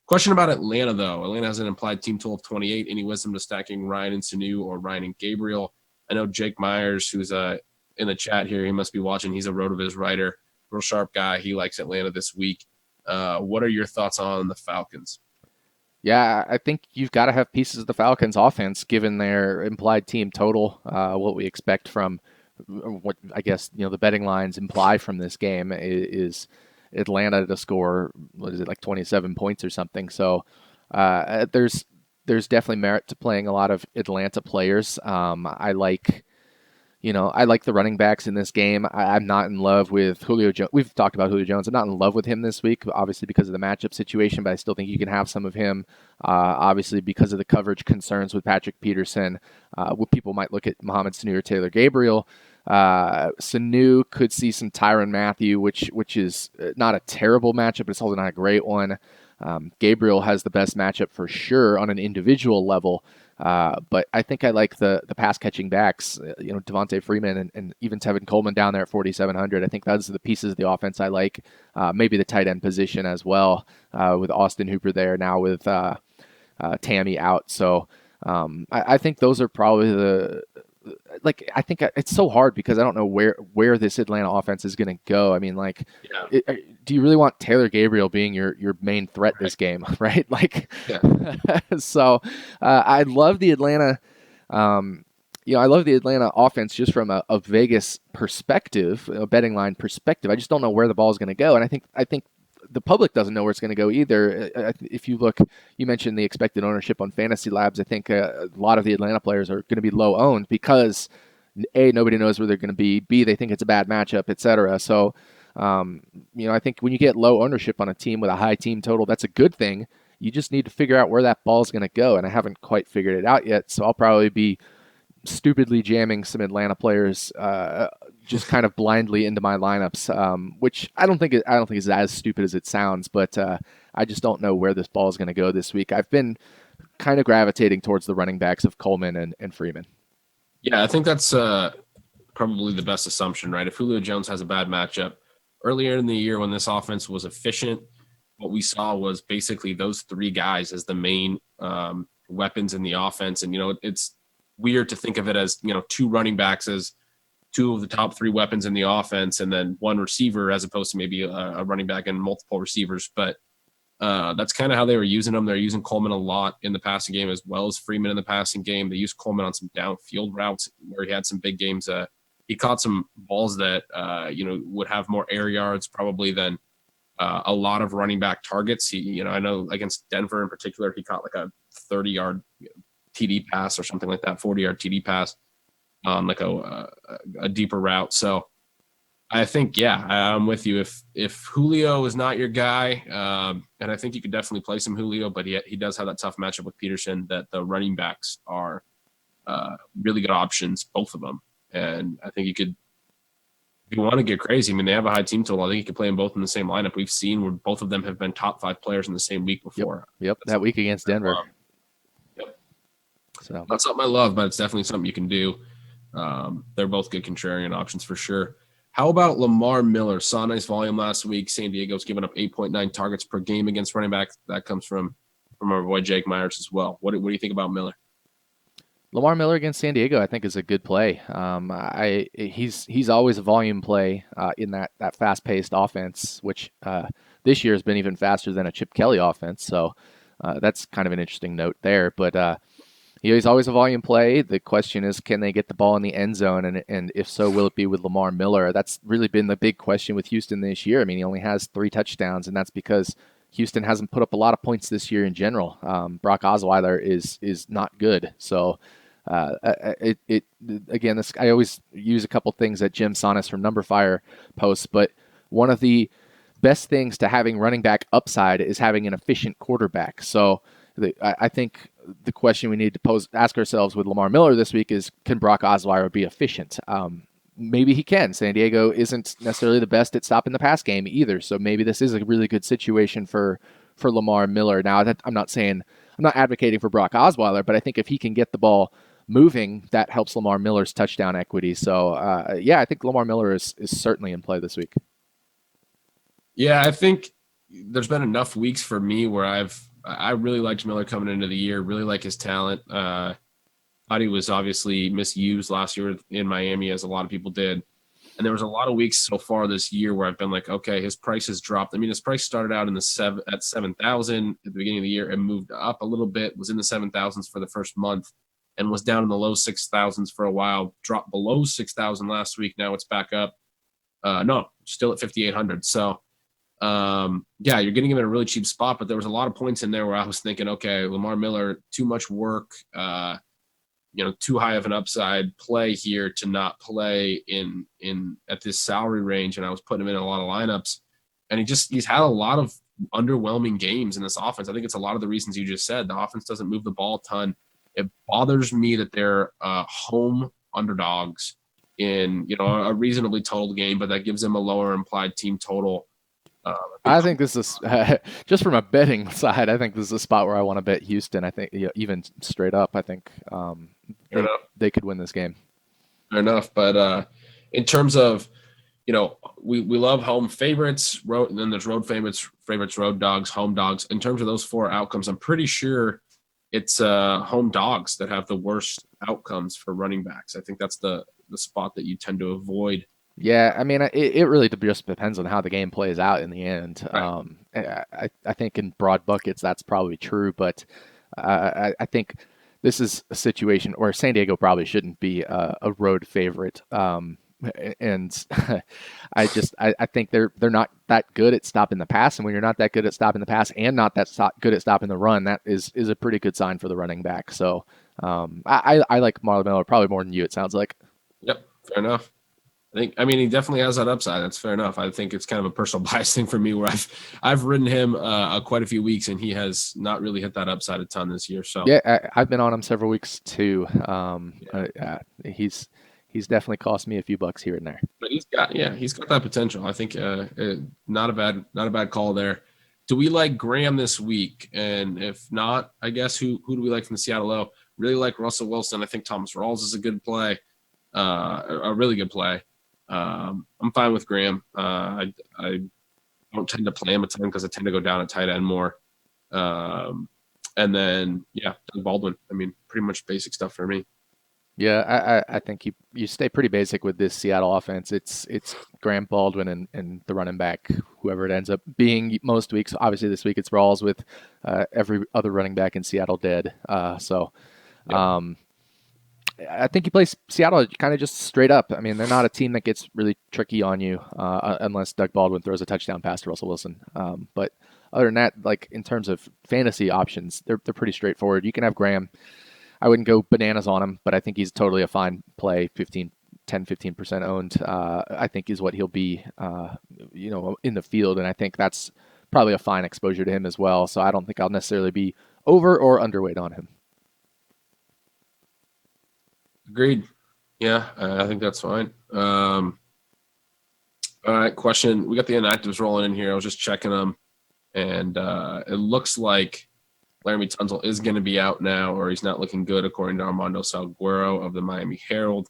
Question about Atlanta though. Atlanta has an implied team total of 28. Any wisdom to stacking Ryan and Sanu or Ryan and Gabriel? I know Jake Myers, who's in the chat here, he must be watching. He's a RotoViz writer. Real sharp guy. He likes Atlanta this week. What are your thoughts on the Falcons? Yeah, I think you've got to have pieces of the Falcons offense given their implied team total. What we expect from what I guess the betting lines imply from this game is Atlanta to score, what is it, like 27 points or something. So there's definitely merit to playing a lot of Atlanta players. I like I like the running backs in this game. I'm not in love with Julio Jones. We've talked about Julio Jones. I'm not in love with him this week, obviously because of the matchup situation, but I still think you can have some of him. Obviously because of the coverage concerns with Patrick Peterson, people might look at Mohamed Sanu or Taylor Gabriel. Sanu could see some Tyrann Mathieu, which is not a terrible matchup, but it's also not a great one. Gabriel has the best matchup for sure on an individual level. But I think I like the pass catching backs, Devontae Freeman and even Tevin Coleman down there at 4,700. I think those are the pieces of the offense I like. Maybe the tight end position as well, with Austin Hooper there now with Tammy out. So I think those are probably I think it's so hard because I don't know where this Atlanta offense is going to go. I mean, Yeah. do you really want Taylor Gabriel being your main threat this game, right? Yeah. So I love the Atlanta. I love the Atlanta offense just from a Vegas perspective, a betting line perspective. I just don't know where the ball is going to go, and I think the public doesn't know where it's going to go either. If you look, you mentioned the expected ownership on Fantasy Labs. I think a lot of the Atlanta players are going to be low owned because A, nobody knows where they're going to be. B, they think it's a bad matchup, etc. So, I think when you get low ownership on a team with a high team total, that's a good thing. You just need to figure out where that ball is going to go, and I haven't quite figured it out yet. So I'll probably be stupidly jamming some Atlanta players just kind of blindly into my lineups, which I don't think is as stupid as it sounds, but I just don't know where this ball is going to go this week. I've been kind of gravitating towards the running backs of Coleman and Freeman. Yeah, I think that's probably the best assumption, right? If Julio Jones has a bad matchup earlier in the year when this offense was efficient, what we saw was basically those three guys as the main weapons in the offense. And, it's weird to think of it as, two running backs as two of the top three weapons in the offense and then one receiver as opposed to maybe a running back and multiple receivers. But that's kind of how they were using them. They're using Coleman a lot in the passing game as well as Freeman in the passing game. They used Coleman on some downfield routes where he had some big games. He caught some balls that, would have more air yards probably than a lot of running back targets. I know against Denver in particular, he caught like a 30-yard TD pass or something like that, 40-yard TD pass on like a deeper route. So I think, yeah, I'm with you. If Julio is not your guy, and I think you could definitely play some Julio, but he does have that tough matchup with Peterson that the running backs are really good options, both of them. And I think you could, if you want to get crazy, I mean, they have a high team total. I think you could play them both in the same lineup. We've seen where both of them have been top 5 players in the same week before. Yep. That week against Denver. Yep. So not something I love, but it's definitely something you can do. They're both good contrarian options for sure. How about Lamar Miller? Saw a nice volume last week. San Diego's giving up 8.9 targets per game against running back. That comes from our boy Jake Myers as well. What do you think about Miller? Lamar Miller against San Diego, I think, is a good play. He's always a volume play in that fast-paced offense, which this year has been even faster than a Chip Kelly offense. So that's kind of an interesting note there. But he's always a volume play. The question is, can they get the ball in the end zone? And if so, will it be with Lamar Miller? That's really been the big question with Houston this year. I mean, he only has 3 touchdowns, and that's because Houston hasn't put up a lot of points this year in general. Brock Osweiler is not good. So again, I always use a couple things that Jim Sonis from Numberfire posts, but one of the best things to having running back upside is having an efficient quarterback. So I think the question we need to ask ourselves with Lamar Miller this week is, can Brock Osweiler be efficient? Maybe he can. San Diego isn't necessarily the best at stopping the pass game either, so maybe this is a really good situation for Lamar Miller. Now, I'm not advocating for Brock Osweiler, but I think if he can get the ball moving, that helps Lamar Miller's touchdown equity. So, I think Lamar Miller is certainly in play this week. Yeah, I think there's been enough weeks for me where I really liked Miller coming into the year, really like his talent. Thought he was obviously misused last year in Miami, as a lot of people did. And there was a lot of weeks so far this year where I've been like, okay, his price has dropped. I mean, his price started out at 7,000 at the beginning of the year and moved up a little bit, was in the 7,000s for the first month and was down in the low 6,000s for a while, dropped below 6,000 last week. Now it's back up. No, still at 5,800. So, you're getting him in a really cheap spot, but there was a lot of points in there where I was thinking, okay, Lamar Miller, too much work. too high of an upside play here to not play in at this salary range, and I was putting him in a lot of lineups, and he's had a lot of underwhelming games in this offense. I think it's a lot of the reasons you just said. The offense doesn't move the ball a ton. It bothers me that they're home underdogs in a reasonably totaled game, but that gives them a lower implied team total. I think this is just from a betting side. I think this is a spot where I want to bet Houston. I think even straight up, I think they could win this game. Fair enough, but in terms of we love home favorites, and then there's road favorites, road dogs, home dogs. In terms of those four outcomes, I'm pretty sure it's home dogs that have the worst outcomes for running backs. I think that's the spot that you tend to avoid. Yeah, I mean, it really just depends on how the game plays out in the end. Right. I think in broad buckets that's probably true, but I think this is a situation where San Diego probably shouldn't be a road favorite. And I think they're not that good at stopping the pass, and when you're not that good at stopping the pass and not that good at stopping the run, that is a pretty good sign for the running back. So I like Marlon Miller probably more than you. It sounds like. Yep, fair enough. I mean, he definitely has that upside. That's fair enough. I think it's kind of a personal bias thing for me where I've ridden him quite a few weeks, and he has not really hit that upside a ton this year. So yeah, I've been on him several weeks too. He's definitely cost me a few bucks here and there. But he's got that potential. I think not a bad call there. Do we like Graham this week? And if not, I guess who do we like from the Seattle O? Really like Russell Wilson. I think Thomas Rawls is a good play, a really good play. I'm fine with Graham. I don't tend to play him a ton because I tend to go down at tight end more. And then Doug Baldwin. I mean, pretty much basic stuff for me. Yeah, I think you stay pretty basic with this Seattle offense. It's Graham, Baldwin and the running back, whoever it ends up being most weeks. Obviously, this week it's Rawls with every other running back in Seattle dead. I think you play Seattle kind of just straight up. I mean, they're not a team that gets really tricky on you unless Doug Baldwin throws a touchdown pass to Russell Wilson. But other than that, like in terms of fantasy options, they're pretty straightforward. You can have Graham. I wouldn't go bananas on him, but I think he's totally a fine play. 10-15% owned. I think is what he'll be, in the field, and I think that's probably a fine exposure to him as well. So I don't think I'll necessarily be over or underweight on him. Agreed. Yeah, I think that's fine. All right, question. We got the inactives rolling in here. I was just checking them, and it looks like Laramie Tunsil is going to be out now, or he's not looking good, according to Armando Salguero of the Miami Herald.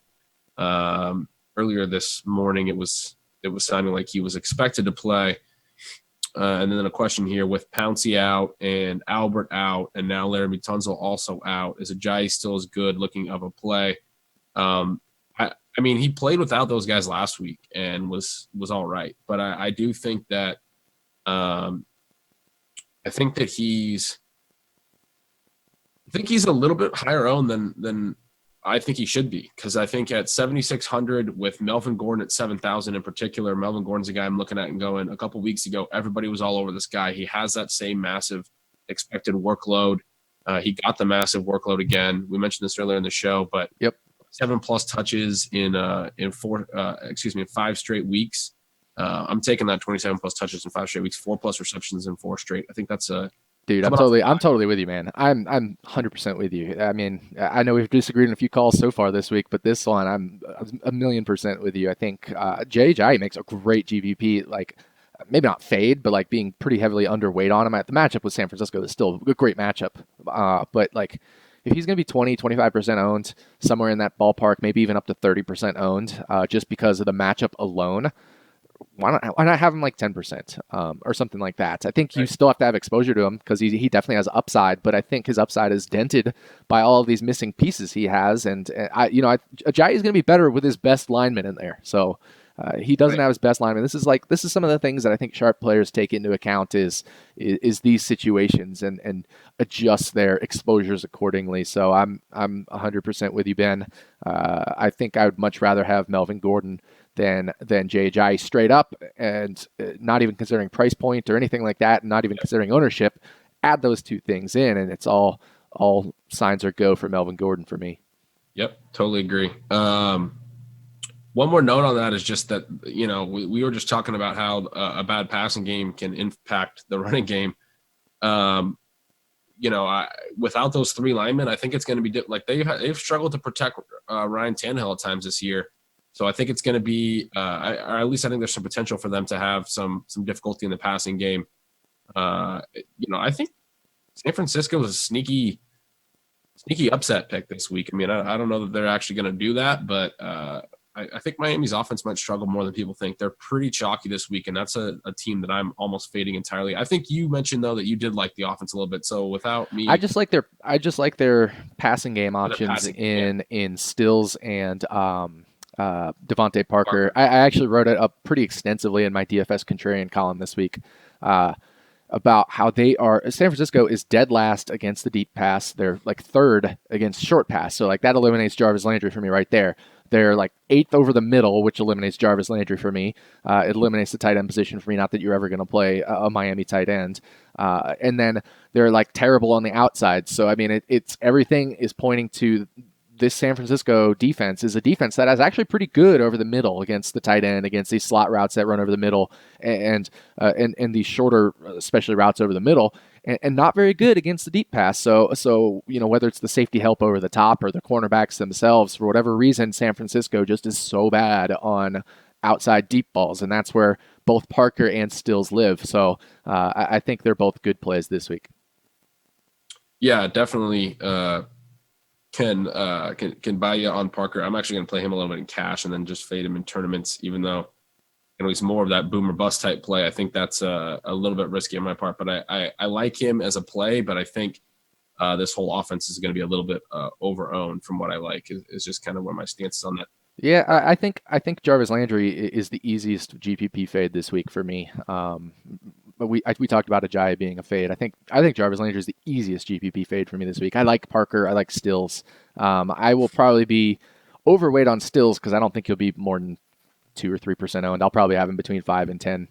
Earlier this morning, it was sounding like he was expected to play. And then a question here with Pouncey out and Albert out, and now Laramie Tunsil also out. Is Ajayi still as good looking of a play? I mean, he played without those guys last week and was all right. But I do think that he's a little bit higher owned than I think he should be, because I think at 7,600 with Melvin Gordon at 7,000 in particular, Melvin Gordon's a guy I'm looking at and going, a couple weeks ago, everybody was all over this guy. He has that same massive expected workload. He got the massive workload again. We mentioned this earlier in the show, but 7+ touches in 5 straight weeks. I'm taking that 27+ touches in 5 straight weeks, 4+ receptions in 4 straight. I think that's a dude. I'm totally with you, man. I'm 100% with you. I mean, I know we've disagreed in a few calls so far this week, but this one I'm 1,000,000% with you. I think Jay makes a great GVP. Like maybe not fade, but like being pretty heavily underweight on him. At the matchup with San Francisco is still a great matchup. But like if he's going to be 20-25% owned, somewhere in that ballpark, maybe even up to 30% owned, just because of the matchup alone, why not have him like 10% or something like that? I think you still have to have exposure to him because he definitely has upside, but I think his upside is dented by all of these missing pieces he has. And Ajayi is going to be better with his best lineman in there. So he doesn't have his best lineman. This is some of the things that I think sharp players take into account is these situations and adjust their exposures accordingly. So I'm 100% with you, Ben. I think I would much rather have Melvin Gordon than Jay Ajayi straight up, and not even considering price point or anything like that, and not even considering ownership. Add those two things in, and it's all signs are go for Melvin Gordon for me. Yep, totally agree. One more note on that is just that, we were just talking about how a bad passing game can impact the running game. Um, without those three linemen, I think it's going to be like they've struggled to protect Ryan Tannehill at times this year. So I think it's going to be, or at least I think there's some potential for them to have some difficulty in the passing game. I think San Francisco is a sneaky upset pick this week. I mean, I don't know that they're actually going to do that, but I think Miami's offense might struggle more than people think. They're pretty chalky this week, and that's a team that I'm almost fading entirely. I think you mentioned though that you did like the offense a little bit. So without me, I just like their passing game the options passing, yeah, in Stills and Devontae Parker. Parker. I actually wrote it up pretty extensively in my DFS contrarian column this week. Uh, about how they are. San Francisco is dead last against the deep pass. They're like third against short pass. So like that eliminates Jarvis Landry for me right there. They're like eighth over the middle, which eliminates Jarvis Landry for me. It eliminates the tight end position for me. Not that you're ever going to play a Miami tight end. And then they're like terrible on the outside. So I mean, it's everything is pointing to this San Francisco defense is a defense that is actually pretty good over the middle against the tight end, against these slot routes that run over the middle, and these shorter, especially routes over the middle, and not very good against the deep pass. So whether it's the safety help over the top or the cornerbacks themselves, for whatever reason, San Francisco just is so bad on outside deep balls, and that's where both Parker and Stills live. So I think they're both good plays this week. Yeah, definitely. Can buy you on Parker. I'm actually going to play him a little bit in cash and then just fade him in tournaments, even though he's more of that boomer bust type play. I think that's a little bit risky on my part, but I like him as a play, but I think this whole offense is going to be a little bit over-owned from what I like is just kind of where my stance is on that. Yeah, I think Jarvis Landry is the easiest GPP fade this week for me. But we talked about Ajayi being a fade. I think Jarvis Landry is the easiest GPP fade for me this week. I like Parker. I like Stills. I will probably be overweight on Stills because I don't think he'll be more than 2 or 3% owned. I'll probably have him between 5 and 10%,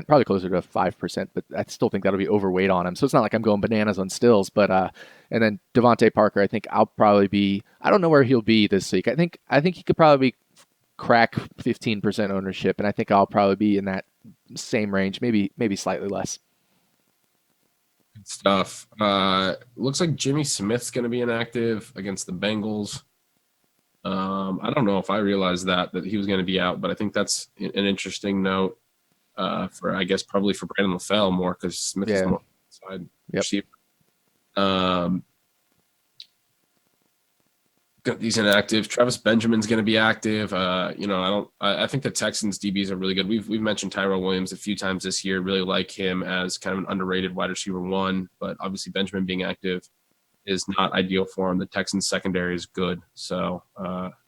probably closer to 5%. But I still think that'll be overweight on him. So it's not like I'm going bananas on Stills. But and then Devontae Parker, I think I'll probably be. I don't know where he'll be this week. I think he could probably crack 15% ownership, and I think I'll probably be in that same range, maybe slightly less. Good stuff. Looks like Jimmy Smith's going to be inactive against the Bengals. I don't know if I realized that he was going to be out, but I think that's an interesting note for, I guess, probably for Brandon LaFell more because Smith is the more side receiver. Got these inactive. Travis Benjamin's going to be active. I think the Texans DBs are really good. We've mentioned Tyrell Williams a few times this year. Really like him as kind of an underrated wide receiver one, but obviously Benjamin being active is not ideal for him. The Texans secondary is good, so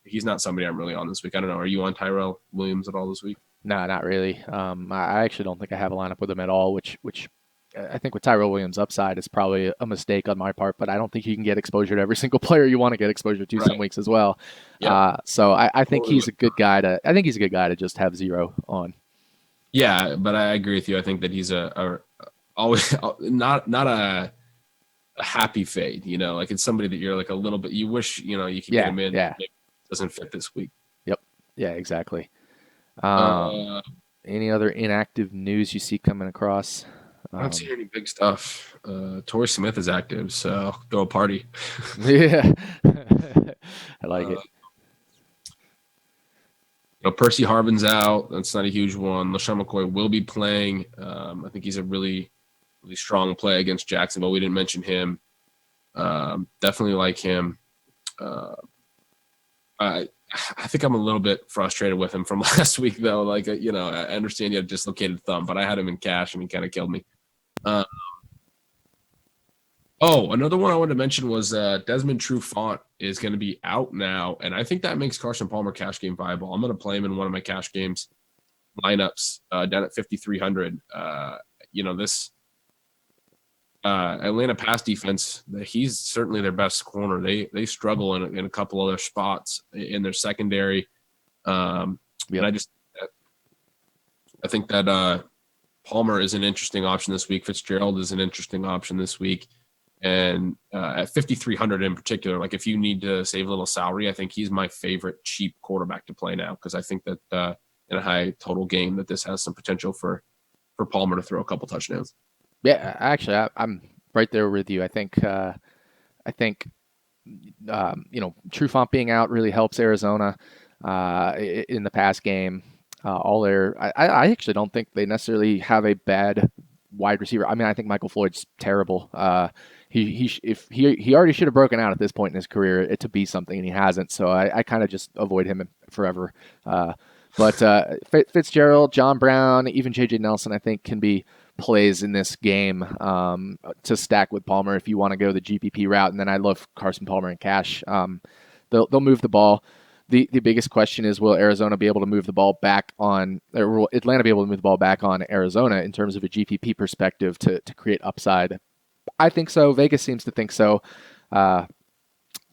he's not somebody I'm really on this week. I don't know. Are you on Tyrell Williams at all this week? No, not really. I actually don't think I have a lineup with him at all, which I think with Tyrell Williams' upside is probably a mistake on my part, but I don't think you can get exposure to every single player you want to get exposure to some weeks as well. Yeah. So I think he's a good guy to. I think he's a good guy to just have zero on. Yeah, but I agree with you. I think that he's a always not a happy fade. Like it's somebody that you're like a little bit. You wish you could get him in. Yeah. Maybe it doesn't fit this week. Yep. Yeah. Exactly. Any other inactive news you see coming across? I don't see any big stuff. Torrey Smith is active, so throw a party. Yeah, I like it. Percy Harvin's out. That's not a huge one. LaShawn McCoy will be playing. I think he's a really, really strong play against Jacksonville. We didn't mention him. Definitely like him. I think I'm a little bit frustrated with him from last week, though. Like, I understand you have a dislocated thumb, but I had him in cash and he kind of killed me. Another one I wanted to mention was Desmond Trufant is going to be out now, and I think that makes Carson Palmer cash game viable. I'm going to play him in one of my cash games lineups down at 5,300. This Atlanta pass defense, he's certainly their best corner. They struggle in a couple other spots in their secondary. And I think that Palmer is an interesting option this week. Fitzgerald is an interesting option this week. And at 5,300 in particular, like if you need to save a little salary, I think he's my favorite cheap quarterback to play now, because I think that in a high total game that this has some potential for Palmer to throw a couple touchdowns. Yeah, actually, I'm right there with you. I think Trufant being out really helps Arizona in the pass game. I actually don't think they necessarily have a bad wide receiver. I mean, I think Michael Floyd's terrible. He already should have broken out at this point in his career to be something, and he hasn't. So I kind of just avoid him forever. But Fitzgerald, John Brown, even J.J. Nelson, I think can be plays in this game to stack with Palmer if you want to go the GPP route. And then I love Carson Palmer and cash. They'll move the ball. The biggest question is, will Arizona be able to move the ball back on, or will Atlanta be able to move the ball back on Arizona in terms of a GPP perspective to create upside? I think so. Vegas seems to think so.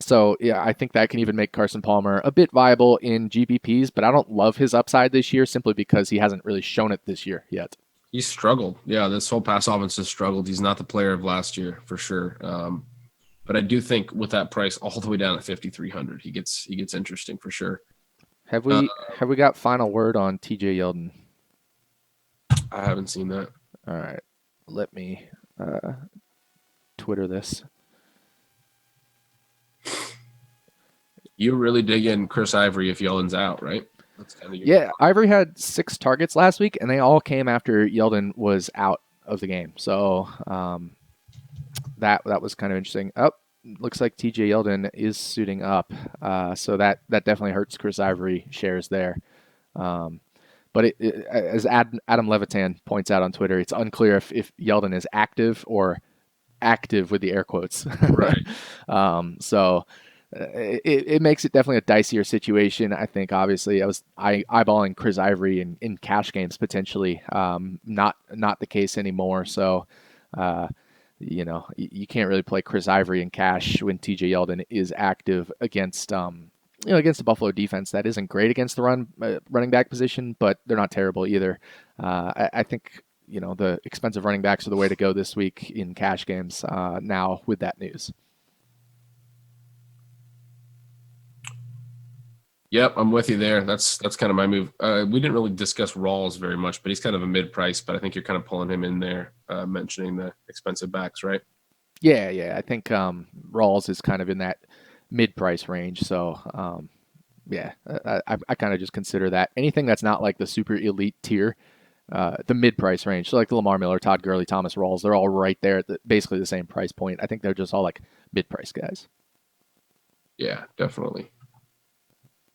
So yeah, I think that can even make Carson Palmer a bit viable in GPPs, but I don't love his upside this year simply because he hasn't really shown it this year yet. He's struggled. Yeah, this whole pass offense has struggled. He's not the player of last year for sure. But I do think with that price all the way down at 5,300, he gets interesting for sure. Have we got final word on TJ Yeldon? I haven't seen that. All right, let me Twitter this. You really dig in Chris Ivory if Yeldon's out, right? That's kind of yeah. Ivory had 6 targets last week, and they all came after Yeldon was out of the game. So that was kind of interesting. Oh, looks like TJ Yeldon is suiting up. So that definitely hurts Chris Ivory shares there. But as Adam Levitan points out on Twitter, it's unclear if Yeldon is active or active with the air quotes. Right. So it makes it definitely a dicier situation. I think obviously I was eyeballing Chris Ivory in cash games potentially. Not the case anymore. So you can't really play Chris Ivory in cash when TJ Yeldon is active against against the Buffalo defense that isn't great against the running back position, but they're not terrible either. I think the expensive running backs are the way to go this week in cash games now with that news. Yep, I'm with you there. That's kind of my move. We didn't really discuss Rawls very much, but he's kind of a mid-price. But I think you're kind of pulling him in there, mentioning the expensive backs, right? Yeah. I think Rawls is kind of in that mid-price range. So I kind of just consider that anything that's not like the super elite tier, the mid-price range. So like the Lamar Miller, Todd Gurley, Thomas Rawls, they're all right there at basically the same price point. I think they're just all like mid-price guys. Yeah, definitely.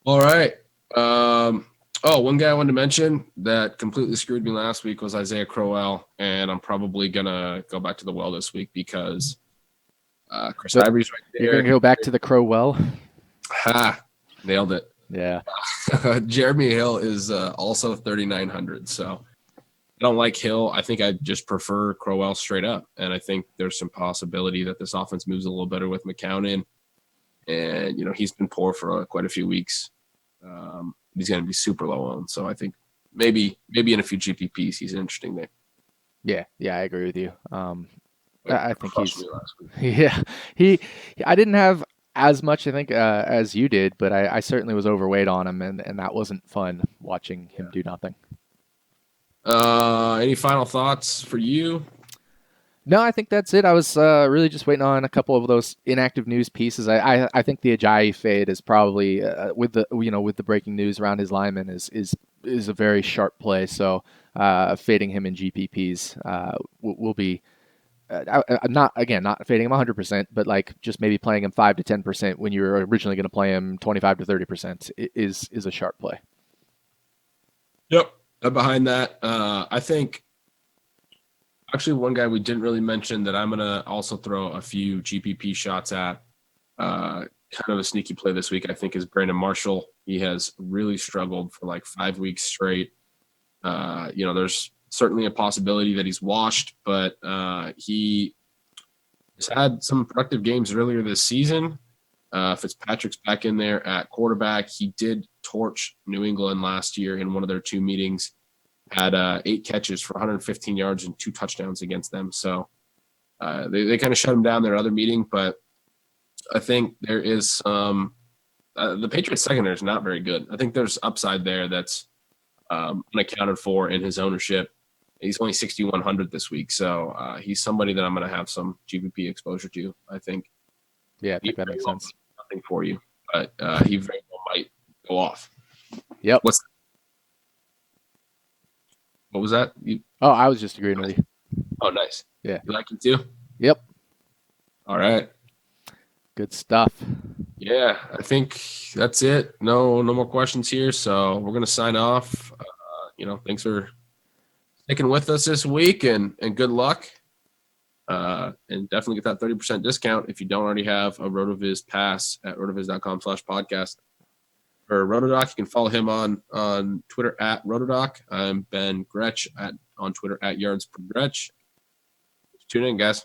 All right. One guy I wanted to mention that completely screwed me last week was Isaiah Crowell, and I'm probably gonna go back to the well this week because Chris Ivory's right there. You're gonna go back to the Crowell? Ha! Nailed it. Yeah. Jeremy Hill is also 3,900. So I don't like Hill. I think I just prefer Crowell straight up, and I think there's some possibility that this offense moves a little better with McCown in. And he's been poor for quite a few weeks. He's going to be super low owned, so I think maybe in a few GPPs he's interesting there. Yeah, I agree with you. I think I didn't have as much I think as you did, but I certainly was overweight on him, and that wasn't fun watching him do nothing. Any final thoughts for you? No, I think that's it. I was really just waiting on a couple of those inactive news pieces. I think the Ajayi fade is probably with the breaking news around his lineman is a very sharp play. So fading him in GPPs will be not fading him 100%, but like just maybe playing him 5 to 10% when you were originally going to play him 25 to 30% is a sharp play. Yep, behind that, I think. Actually, one guy we didn't really mention that I'm going to also throw a few GPP shots at, kind of a sneaky play this week, I think, is Brandon Marshall. He has really struggled for like 5 weeks straight. There's certainly a possibility that he's washed, but he has had some productive games earlier this season. Fitzpatrick's back in there at quarterback. He did torch New England last year in one of their 2 meetings. Had 8 catches for 115 yards and 2 touchdowns against them. So They kind of shut him down their other meeting, but I think there is some. The Patriots secondary is not very good. I think there's upside there that's unaccounted for in his ownership. He's only 6,100 this week, so he's somebody that I'm going to have some GPP exposure to. I think. Yeah, I think that makes sense. Nothing for you, but he very well might go off. Yep. What was that? I was just agreeing with you. Oh, nice. Yeah. You like it too? Yep. All right. Good stuff. Yeah, I think that's it. No more questions here. So we're gonna sign off. Thanks for sticking with us this week, and good luck. And definitely get that 30% discount if you don't already have a RotoViz pass at rotoviz.com/podcast. For Rotodoc, you can follow him on Twitter at Rotodoc. I'm Ben Gretsch on Twitter at Yards per Gretsch. Tune in, guys.